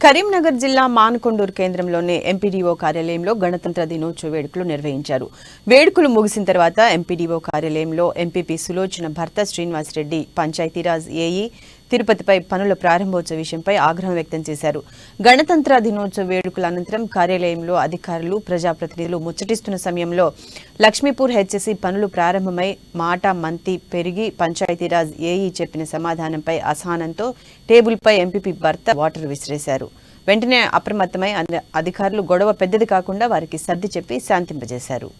కరీంనగర్ జిల్లా మానకొండూరు కేంద్రంలోని ఎంపీడీఓ కార్యాలయంలో గణతంత్ర దినోత్సవ వేడుకలు నిర్వహించారు. వేడుకలు ముగిసిన తర్వాత ఎంపీడీఓ కార్యాలయంలో ఎంపీపీ సులోచన భర్త శ్రీనివాసరెడ్డి పంచాయతీరాజ్ ఏఈ తిరుపతిపై పనుల ప్రారంభోత్సవ విషయంపై ఆగ్రహం వ్యక్తం చేశారు. గణతంత్ర దినోత్సవ వేడుకల అనంతరం కార్యాలయంలో అధికారులు, ప్రజాప్రతినిధులు ముచ్చటిస్తున్న సమయంలో లక్ష్మీపూర్ హెచ్ఎస్సీ పనులు ప్రారంభమై మాట మంతి పెరిగి పంచాయతీరాజ్ ఏఈ చెప్పిన సమాధానంపై అసహనంతో టేబుల్పై ఎంపీపీ భర్త వాటర్ విసిరేశారు. వెంటనే అప్రమత్తమై అధికారులు గొడవ పెద్దది కాకుండా వారికి సర్ది చెప్పి శాంతింపజేశారు.